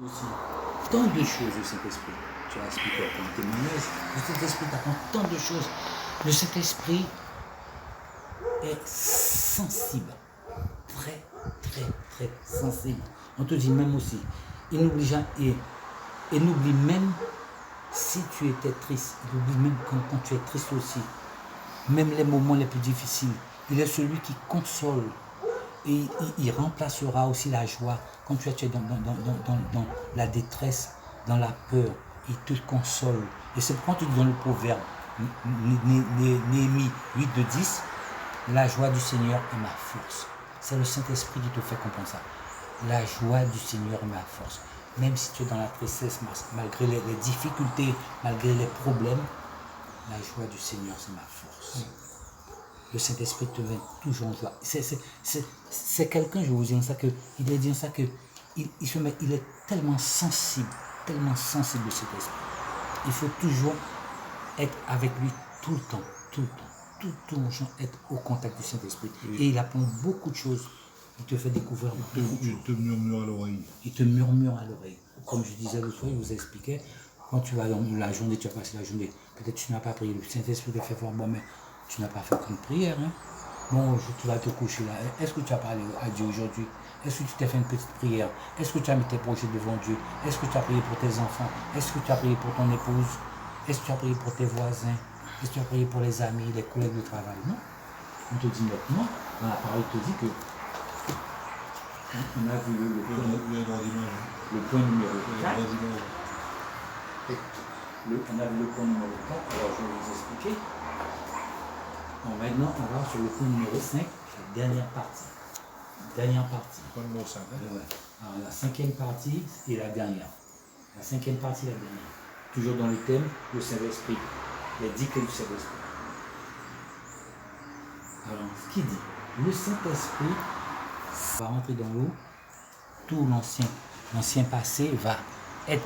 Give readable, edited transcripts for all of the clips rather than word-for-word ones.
aussi tant de choses le Saint-Esprit. Tu as expliqué à ton témoignage, le Saint-Esprit t'apprend tant de choses. Le Saint-Esprit est sensible, très, très, très sensible. On te dit même aussi, il n'oublie jamais, et n'oublie même si tu étais triste, il oublie même quand tu es triste aussi, même les moments les plus difficiles. Il est celui qui console. Et il remplacera aussi la joie quand tu es dans la détresse, dans la peur. Il te console. Et c'est pourquoi tu dis dans le proverbe, Néhémie 8:10, la joie du Seigneur est ma force. C'est le Saint-Esprit qui te fait comprendre ça. La joie du Seigneur est ma force. Même si tu es dans la tristesse, malgré les difficultés, malgré les problèmes, la joie du Seigneur, c'est ma force. Le Saint-Esprit te met toujours en joie. C'est quelqu'un, je vous dis ça, que il est dit ça que il est tellement sensible, le Saint-Esprit. Il faut toujours être avec lui tout le temps, tout le temps, être au contact du Saint-Esprit. Et il apprend beaucoup de choses. Il te fait découvrir beaucoup de choses. Il te murmure à l'oreille. Il te murmure à l'oreille. Comme je disais l'autre fois, il vous expliquait, quand tu vas dans la journée, tu as passé la journée, peut-être tu n'as pas prié, le Saint-Esprit te fait voir, bon, mais tu n'as pas fait une prière. Hein? Bon, tu vas te coucher là. Est-ce que tu as parlé à Dieu aujourd'hui? Est-ce que tu t'es fait une petite prière? Est-ce que tu as mis tes projets devant Dieu? Est-ce que tu as prié pour tes enfants? Est-ce que tu as prié pour ton épouse? Est-ce que tu as prié pour tes voisins? Est-ce que tu as prié pour les amis, les collègues de travail? Non. On te dit maintenant, dans la parole, il te dit que on a vu le point numéro 4. On a vu le point numéro 4, alors je vais vous expliquer. Bon, maintenant, on va sur le point numéro 5, la dernière partie. Point numéro 5. Ouais. Alors, la cinquième partie et la dernière. La cinquième partie et la dernière. Toujours dans le thème, le Saint-Esprit. Les 10 clés du Saint-Esprit. Alors, ce qu'il dit, le Saint-Esprit va rentrer dans l'eau, tout l'ancien passé va être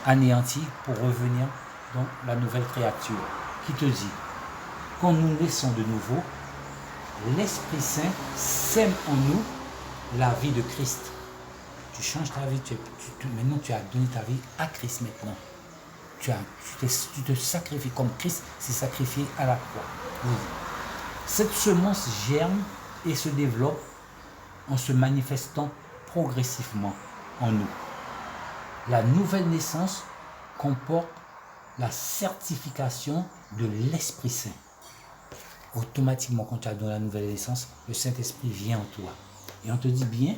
anéanti pour revenir dans la nouvelle créature. Qui te dit, quand nous naissons de nouveau, l'Esprit Saint sème en nous la vie de Christ. Tu changes ta vie, maintenant tu as donné ta vie à Christ maintenant. Tu te sacrifies comme Christ s'est sacrifié à la croix. Oui. Cette semence germe et se développe en se manifestant progressivement en nous. La nouvelle naissance comporte la certification de l'Esprit Saint. Automatiquement, quand tu as donné la nouvelle naissance, le Saint-Esprit vient en toi. Et on te dit bien,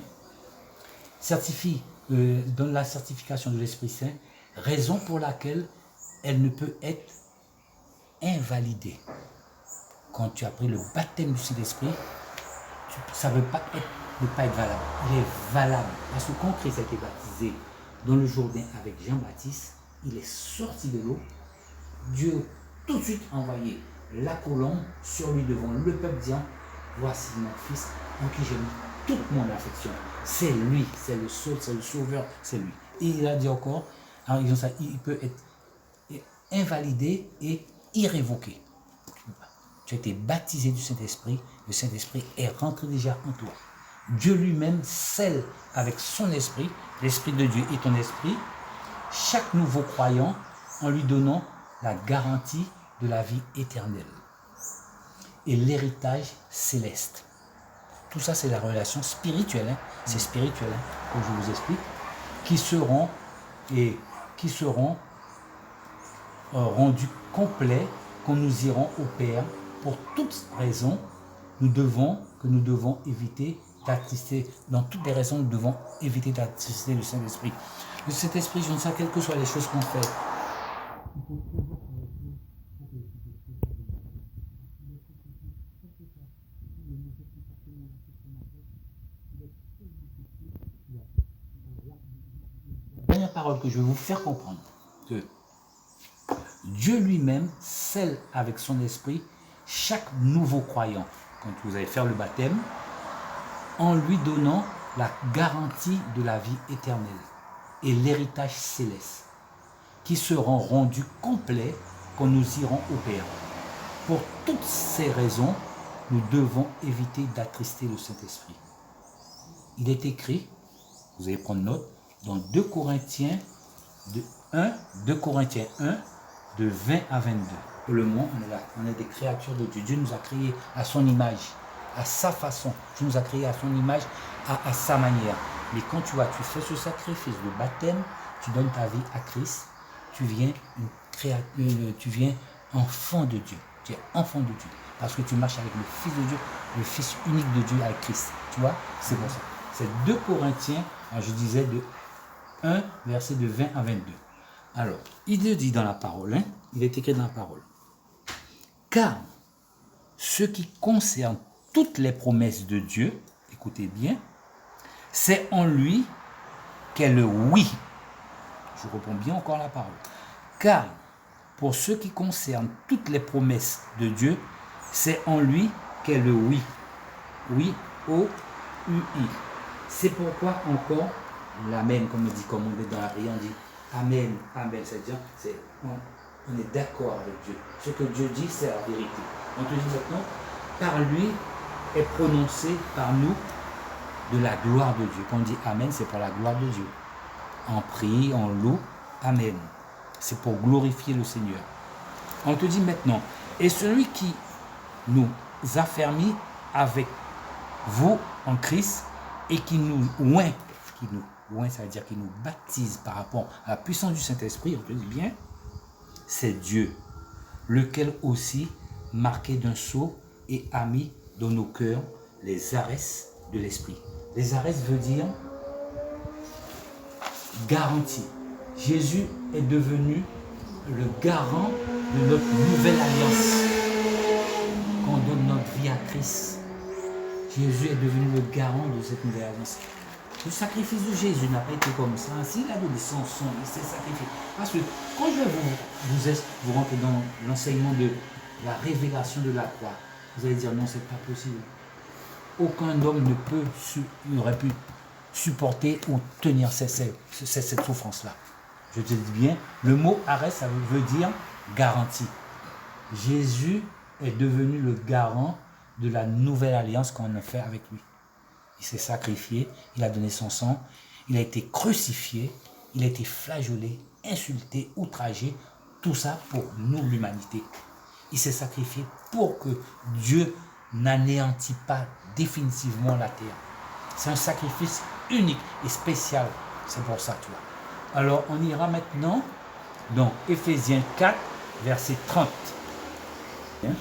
donne la certification de l'Esprit Saint, raison pour laquelle elle ne peut être invalidée. Quand tu as pris le baptême du Saint-Esprit, ça ne veut pas ne pas être valable. Il est valable. Parce que quand Christ a été baptisé dans le Jourdain avec Jean-Baptiste, il est sorti de l'eau. Dieu tout de suite a envoyé la colombe sur lui devant le peuple disant, voici mon fils en qui j'ai mis toute mon affection. C'est lui, c'est le seul, c'est le sauveur, c'est lui. Et il a dit encore, alors il peut être invalidé et irrévoqué. Tu as été baptisé du Saint-Esprit, le Saint-Esprit est rentré déjà en toi. Dieu lui-même scelle avec son esprit, l'Esprit de Dieu et ton esprit, chaque nouveau croyant en lui donnant la garantie de la vie éternelle et l'héritage céleste. Tout ça, c'est la relation spirituelle, hein? C'est spirituel, hein? Comme je vous explique, qui seront rendus complets quand nous irons au Père. Pour toute raison, nous devons éviter d'attrister. Dans toutes les raisons, nous devons éviter d'attrister le Saint-Esprit. Le Saint-Esprit, je ne sais quelles que soient les choses qu'on fait. La dernière parole que je vais vous faire comprendre, que Dieu lui-même scelle avec son esprit chaque nouveau croyant, quand vous allez faire le baptême, en lui donnant la garantie de la vie éternelle et l'héritage céleste, qui seront rendus complets quand nous irons au Père. Pour toutes ces raisons, nous devons éviter d'attrister le Saint-Esprit. Il est écrit, vous allez prendre note, dans 2 Corinthiens 1, de 20 à 22. Pour le moment, on est là. On est des créatures de Dieu. Dieu nous a créés à son image, à sa façon. Dieu nous a créés à son image, à sa manière. Mais quand tu fais ce sacrifice de baptême, tu donnes ta vie à Christ, tu viens enfant de Dieu. Tu es enfant de Dieu. Parce que tu marches avec le Fils de Dieu, le Fils unique de Dieu, avec Christ. Tu vois, c'est pour ça. C'est 2 Corinthiens, je disais, de 1, verset de 20 à 22. Alors, il le dit dans la parole, hein, il est écrit dans la parole. Car ce qui concerne toutes les promesses de Dieu, écoutez bien, c'est en lui qu'est le oui. Je reprends bien encore la parole. Car pour ce qui concerne toutes les promesses de Dieu, c'est en lui qu'est le oui. Oui, O-U-I. C'est pourquoi encore l'amen, comme on dit dans la prière, on dit amen, amen. C'est-à-dire, on est d'accord avec Dieu. Ce que Dieu dit, c'est la vérité. On te dit maintenant, par lui est prononcé par nous de la gloire de Dieu. Quand on dit amen, c'est pour la gloire de Dieu. On prie, on loue, amen. C'est pour glorifier le Seigneur. On te dit maintenant, et celui qui nous affermit avec vous en Christ et qui nous oint, ça veut dire qui nous baptise par rapport à la puissance du Saint-Esprit, on te dit bien, c'est Dieu, lequel aussi, marqué d'un sceau, et a mis dans nos cœurs les arrêts de l'Esprit. Les arrêts veut dire garantie. Jésus est devenu le garant de notre nouvelle alliance. Quand on donne notre vie à Christ, Jésus est devenu le garant de cette nouvelle alliance. Le sacrifice de Jésus n'a pas été comme ça. S'il a donné son sang, il s'est sacrifié. Parce que quand je vais vous rentrer dans l'enseignement de la révélation de la croix, vous allez dire non, c'est pas possible. Aucun homme n'aurait pu supporter ou tenir cette souffrance-là. Je te dis bien, le mot arrêt, ça veut dire garantie. Jésus est devenu le garant de la nouvelle alliance qu'on a fait avec lui. Il s'est sacrifié, il a donné son sang, il a été crucifié, il a été flagellé, insulté, outragé, tout ça pour nous, l'humanité. Il s'est sacrifié pour que Dieu n'anéantit pas définitivement la terre. C'est un sacrifice unique et spécial. C'est pour ça, tu vois. Alors, on ira maintenant dans Éphésiens 4, verset 30. Bien.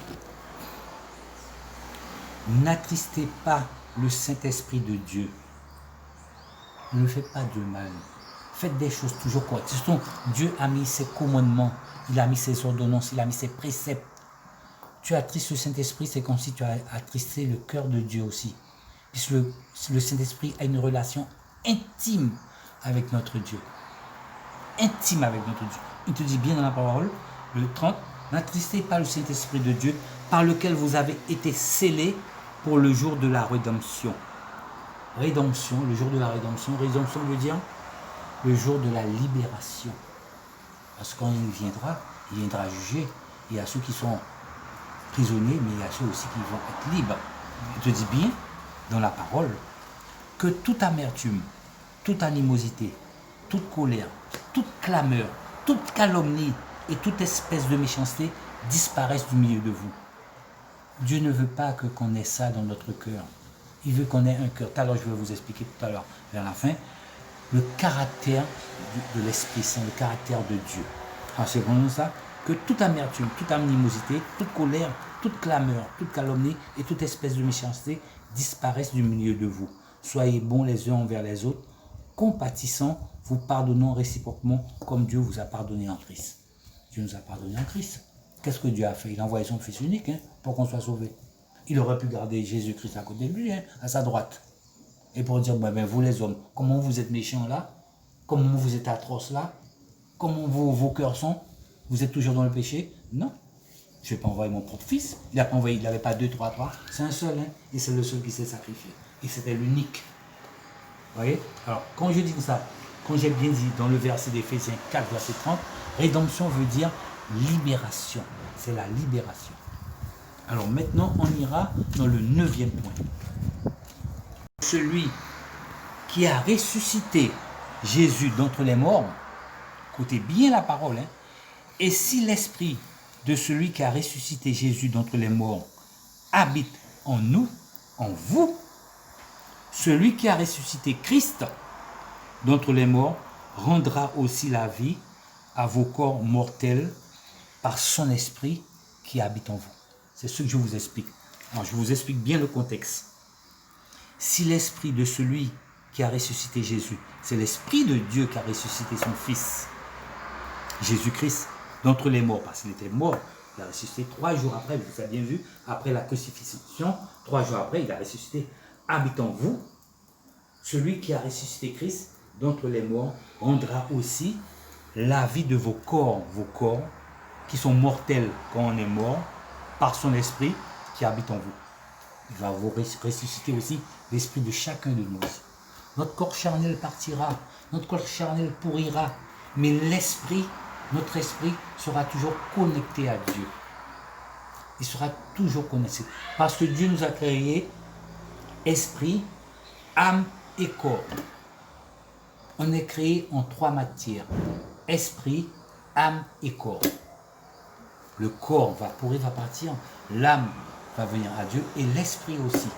N'attristez pas le Saint-Esprit de Dieu. Ne faites pas de mal. Faites des choses toujours correctes. Dieu a mis ses commandements, il a mis ses ordonnances, il a mis ses préceptes. Tu attristes le Saint-Esprit, c'est comme si tu as attristé le cœur de Dieu aussi. Puisque le Saint-Esprit a une relation intime avec notre Dieu. Intime avec notre Dieu. Il te dit bien dans la parole, le 30, n'attristez pas le Saint-Esprit de Dieu, par lequel vous avez été scellés pour le jour de la rédemption. Rédemption, le jour de la rédemption. Rédemption veut dire le jour de la libération. Parce que quand il viendra juger. Il y a ceux qui sont prisonniers, mais il y a ceux aussi qui vont être libres. Il te dit bien, dans la parole, que toute amertume, toute animosité, toute colère, toute clameur, toute calomnie et toute espèce de méchanceté disparaissent du milieu de vous. Dieu ne veut pas qu'on ait ça dans notre cœur. Il veut qu'on ait un cœur. Alors je vais vous expliquer tout à l'heure, vers la fin, le caractère de l'Esprit Saint, le caractère de Dieu. Alors c'est vraiment ça, que toute amertume, toute animosité, toute colère, toute clameur, toute calomnie et toute espèce de méchanceté disparaissent du milieu de vous. Soyez bons les uns envers les autres, compatissants, vous pardonnant réciproquement comme Dieu vous a pardonné en Christ. Dieu nous a pardonné en Christ. Qu'est-ce que Dieu a fait? Il a envoyé son Fils unique pour qu'on soit sauvé. Il aurait pu garder Jésus-Christ à côté de lui, à sa droite. Et pour dire, vous les hommes, comment vous êtes méchants là? Comment vous êtes atroces là? Comment vos cœurs sont? Vous êtes toujours dans le péché? Non. Je ne vais pas envoyer mon propre Fils. Il n'avait pas 2, 3, 3. C'est un seul, et c'est le seul qui s'est sacrifié. Et c'était l'unique. Vous voyez? Alors, quand je dis ça, quand j'ai bien dit dans le verset d'Éphésiens 4, verset 30, rédemption veut dire libération. C'est la libération. Alors maintenant, on ira dans le 9e point. Celui qui a ressuscité Jésus d'entre les morts, écoutez bien la parole, hein, et si l'esprit de celui qui a ressuscité Jésus d'entre les morts habite en nous, en vous, celui qui a ressuscité Christ d'entre les morts rendra aussi la vie à vos corps mortels par son esprit qui habite en vous. C'est ce que je vous explique. Alors, je vous explique bien le contexte. Si l'esprit de celui qui a ressuscité Jésus, c'est l'esprit de Dieu qui a ressuscité son Fils, Jésus-Christ, d'entre les morts, parce qu'il était mort, il a ressuscité 3 jours après, vous avez bien vu, après la crucifixion, 3 jours après, il a ressuscité, habite en vous. Celui qui a ressuscité Christ d'entre les morts rendra aussi la vie de vos corps qui sont mortels quand on est mort, par son esprit qui habite en vous. Il va vous ressusciter aussi l'esprit de chacun de nous. Notre corps charnel partira, notre corps charnel pourrira, mais l'esprit, notre esprit sera toujours connecté à Dieu. Il sera toujours connecté. Parce que Dieu nous a créé esprit, âme et corps. On est créé en 3 matières. Esprit, âme et corps. Le corps va pourrir, va partir. L'âme va venir à Dieu et l'esprit aussi.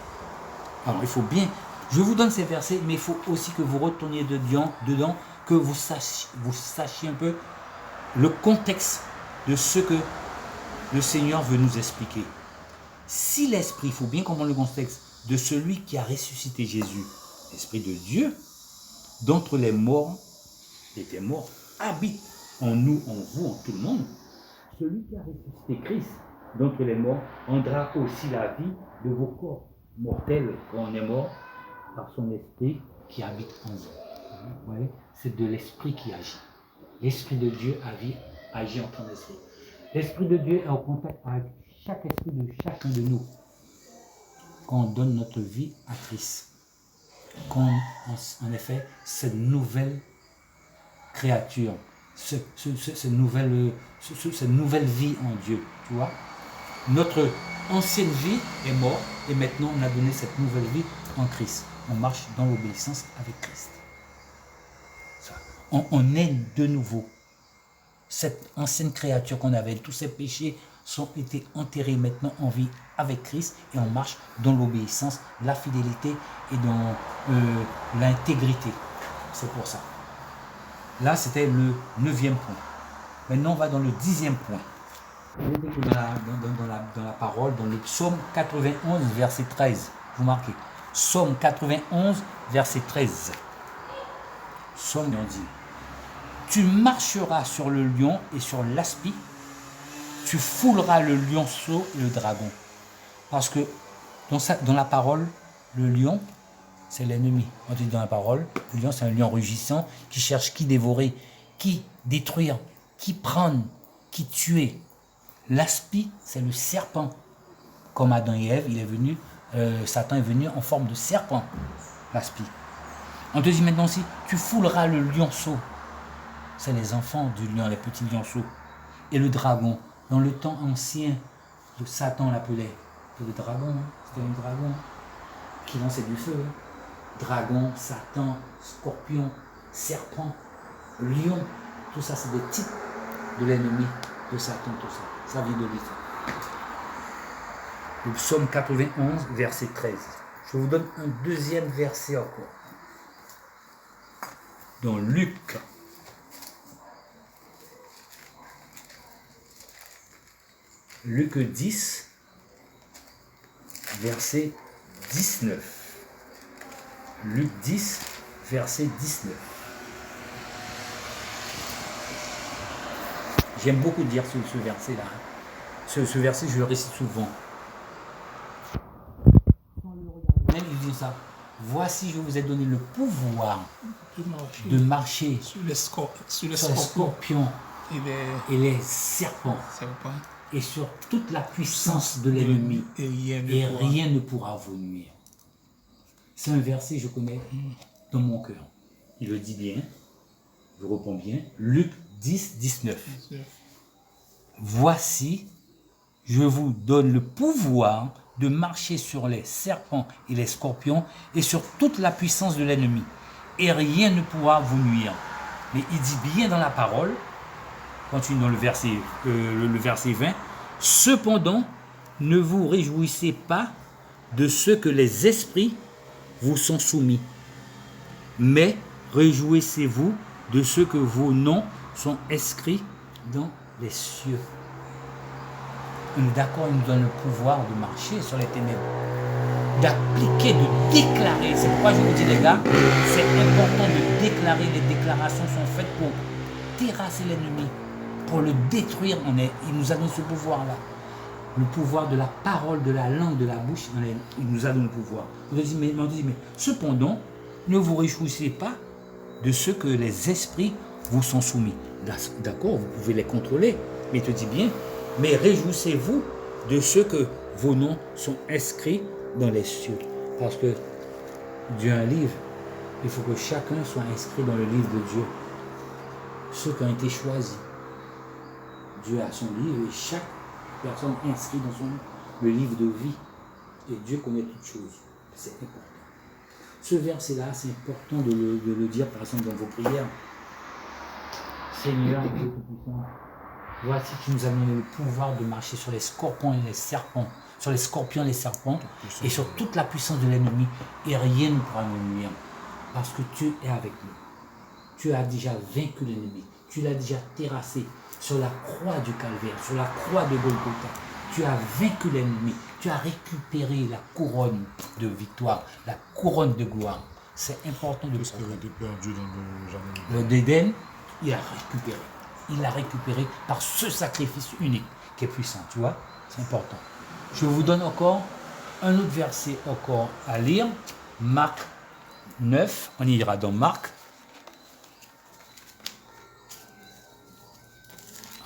Alors il faut bien, je vous donne ces versets, mais il faut aussi que vous retourniez dedans, que vous sachiez un peu le contexte de ce que le Seigneur veut nous expliquer. Si l'esprit, il faut bien comprendre le contexte de celui qui a ressuscité Jésus, l'esprit de Dieu, d'entre les morts, était mort, habite en nous, en vous, en tout le monde. Celui qui a ressuscité Christ d'entre les morts rendra aussi la vie de vos corps mortels quand on est mort par son esprit qui habite en vous. Vous voyez, c'est de l'esprit qui agit. L'esprit de Dieu agit en ton esprit. L'esprit de Dieu est en contact avec chaque esprit de chacun de nous quand on donne notre vie à Christ. Quand en effet, cette nouvelle créature, cette nouvelle vie en Dieu, tu vois. Notre ancienne vie est morte et maintenant on a donné cette nouvelle vie en Christ. On marche dans l'obéissance avec Christ. On est de nouveau. Cette ancienne créature qu'on avait, tous ces péchés sont été enterrés maintenant en vie avec Christ et on marche dans l'obéissance, la fidélité et dans l'intégrité. C'est pour ça. Là, c'était le 9e point. Maintenant, on va dans le 10e point. Dans la parole, dans le psaume 91, verset 13. Vous marquez. Psaume 91, verset 13. Psaume, on dit. Tu marcheras sur le lion et sur l'aspi, tu fouleras le lionceau et le dragon. Parce que dans la parole, le lion, c'est l'ennemi. On dit dans la parole, le lion, c'est un lion rugissant qui cherche qui dévorer, qui détruire, qui prendre, qui tuer. L'aspi, c'est le serpent. Comme Adam et Ève, Satan est venu en forme de serpent, l'aspi. On te dit maintenant aussi, tu fouleras le lionceau. C'est les enfants du lion, les petits lionceaux. Et le dragon. Dans le temps ancien, Satan l'appelait. C'était le dragon, c'était un dragon qui lançait du feu. Dragon, Satan, scorpion, serpent, lion, tout ça c'est des types de l'ennemi de Satan, tout ça. Ça vient de lui. Le psaume 91, verset 13. Je vous donne un deuxième verset encore. Dans Luc. Luc 10, verset 19. Luc 10, verset 19. J'aime beaucoup dire ce verset-là. Ce verset, je le récite souvent. Même il dit ça. Voici, je vous ai donné le pouvoir de marcher sur les scorpions et les serpents. Et sur toute la puissance de l'ennemi. Et rien ne pourra vous nuire. C'est un verset que je connais dans mon cœur. Il le dit bien. Je reprends bien. Luc 10, 19. Voici, je vous donne le pouvoir de marcher sur les serpents et les scorpions et sur toute la puissance de l'ennemi. et rien ne pourra vous nuire. Mais il dit bien dans la parole, continue dans le verset 20, cependant, ne vous réjouissez pas de ce que les esprits vous sont soumis, mais réjouissez-vous de ce que vos noms sont inscrits dans les cieux. On est d'accord, il nous donne le pouvoir de marcher sur les ténèbres, d'appliquer, de déclarer. C'est pourquoi je vous dis, les gars, c'est important de déclarer. Les déclarations sont faites pour terrasser l'ennemi, pour le détruire. Il nous a donné ce pouvoir-là. Le pouvoir de la parole, de la langue, de la bouche, il nous a donné le pouvoir. On dit, mais cependant, ne vous réjouissez pas de ce que les esprits vous sont soumis. D'accord, vous pouvez les contrôler, mais il te dit bien, mais réjouissez-vous de ce que vos noms sont inscrits dans les cieux. Parce que Dieu a un livre, il faut que chacun soit inscrit dans le livre de Dieu. Ceux qui ont été choisis. Dieu a son livre et chaque personne inscrite dans le livre de vie. Et Dieu connaît toutes choses. C'est important. Ce verset-là, c'est important de le dire, par exemple, dans vos prières. Seigneur, Dieu Tout-Puissant, voici tu nous as donné le pouvoir de marcher sur les scorpions et les serpents, sur les scorpions et les serpents, et sur toute la puissance de l'ennemi, et rien ne pourra nous nuire. Parce que Dieu est avec nous. Tu as déjà vaincu l'ennemi. Tu l'as déjà terrassé sur la croix du Calvaire, sur la croix de Golgotha. Tu as vaincu l'ennemi. Tu as récupéré la couronne de victoire, la couronne de gloire. C'est important de le savoir. Perdu dans le jardin. Le d'Éden, il a récupéré. Il l'a récupéré par ce sacrifice unique qui est puissant. Tu vois, c'est important. Je vous donne encore un autre verset encore à lire. Marc 9. On ira dans Marc.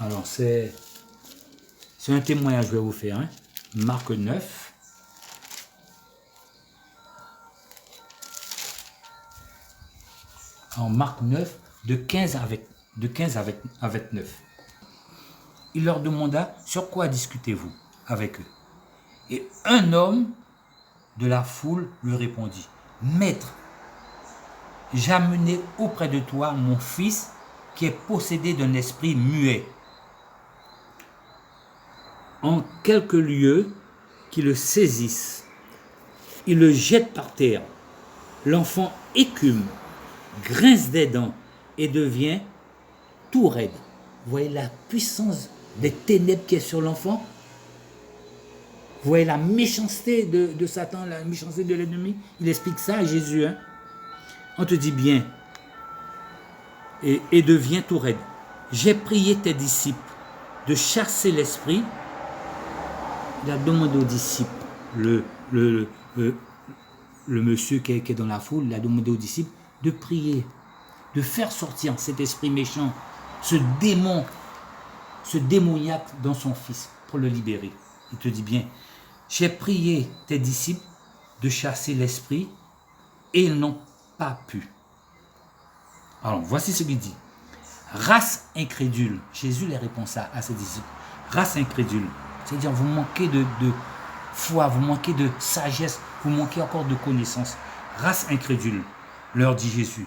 Alors, c'est un témoignage que je vais vous faire. Hein. Marc 9. En Marc 9, de 15 à 29. Il leur demanda, sur quoi discutez-vous avec eux? Et un homme de la foule lui répondit, Maître, j'ai amené auprès de toi mon fils qui est possédé d'un esprit muet. En quelques lieux qui le saisissent, il le jette par terre. L'enfant écume, grince des dents et devient tout raide. Vous voyez la puissance des ténèbres qui est sur l'enfant? Vous voyez la méchanceté de Satan, la méchanceté de l'ennemi? Il explique ça à Jésus. Hein? On te dit bien, et devient tout raide. J'ai prié tes disciples de chasser l'esprit. Il a demandé aux disciples, le monsieur qui est dans la foule, il a demandé aux disciples de prier, de faire sortir cet esprit méchant, ce démon, ce démoniaque dans son fils pour le libérer. Il te dit bien, j'ai prié tes disciples de chasser l'esprit et ils n'ont pas pu. Alors, voici ce qu'il dit. Race incrédule. Jésus les répond ça à ses disciples. Race incrédule. C'est-à-dire, vous manquez de foi, vous manquez de sagesse, vous manquez encore de connaissance. Race incrédule, leur dit Jésus.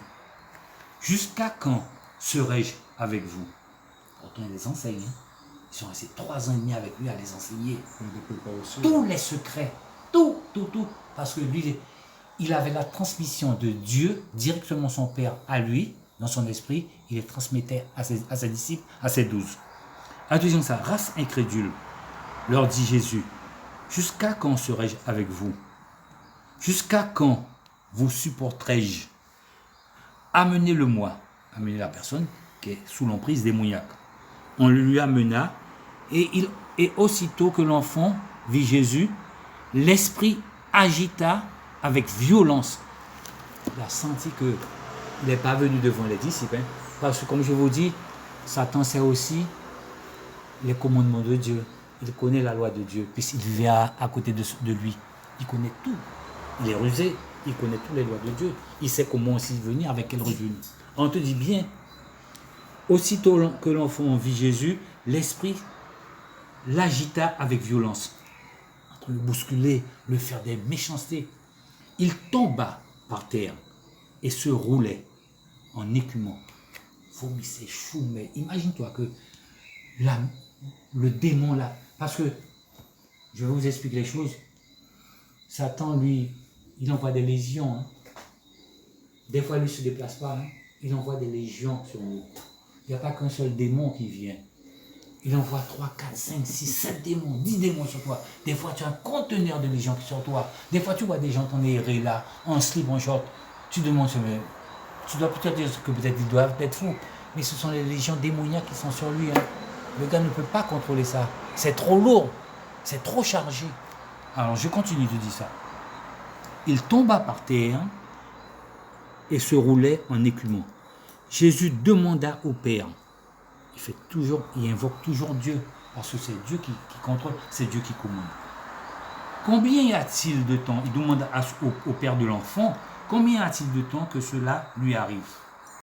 Jusqu'à quand serai-je avec vous? Pourtant, il les enseigne. Ils sont restés 3 ans et demi avec lui à les enseigner. Tous les secrets, tout. Parce que lui, il avait la transmission de Dieu, directement son Père à lui, dans son esprit. Il les transmettait à ses disciples, à ses 12. Attention ça, race incrédule, leur dit Jésus. Jusqu'à quand serai-je avec vous? Jusqu'à quand vous supporterai-je? Amenez-le-moi. Amenez la personne qui est sous l'emprise démoniaque. On lui amena, et aussitôt que l'enfant vit Jésus, l'esprit agita avec violence. Il a senti qu'il n'est pas venu devant les disciples. Hein, parce que comme je vous dis, Satan sait aussi les commandements de Dieu. Il connaît la loi de Dieu, puisqu'il vivait à côté de lui. Il connaît tout. Il est rusé, il connaît toutes les lois de Dieu. Il sait comment aussi venir, avec quel revenu. On te dit bien, aussitôt que l'enfant vit Jésus, l'esprit l'agita avec violence. En train de le bousculer, le faire des méchancetés. Il tomba par terre et se roulait en écumant. Vomissait, chou, mais imagine-toi que le démon là, parce que je vais vous expliquer les choses. Satan, lui, il envoie des légions. Hein. Des fois, lui ne se déplace pas. Hein. Il envoie des légions sur nous. Il n'y a pas qu'un seul démon qui vient. Il envoie 3, 4, 5, 6, 7 démons, 10 démons sur toi. Des fois, tu as un conteneur de légions sur toi. Des fois, tu vois des gens t'en errer là, en slip, en short. Tu demandes, tu dois peut-être dire que peut-être ils doivent être fous. Mais ce sont les légions démoniaques qui sont sur lui. Hein. Le gars ne peut pas contrôler ça. C'est trop lourd. C'est trop chargé. Alors, je continue de dire ça. Il tomba par terre et se roulait en écumant. Jésus demanda au Père. Il invoque toujours Dieu, parce que c'est Dieu qui contrôle, c'est Dieu qui commande. Combien y a-t-il de temps, il demande au père de l'enfant, combien y a-t-il de temps que cela lui arrive?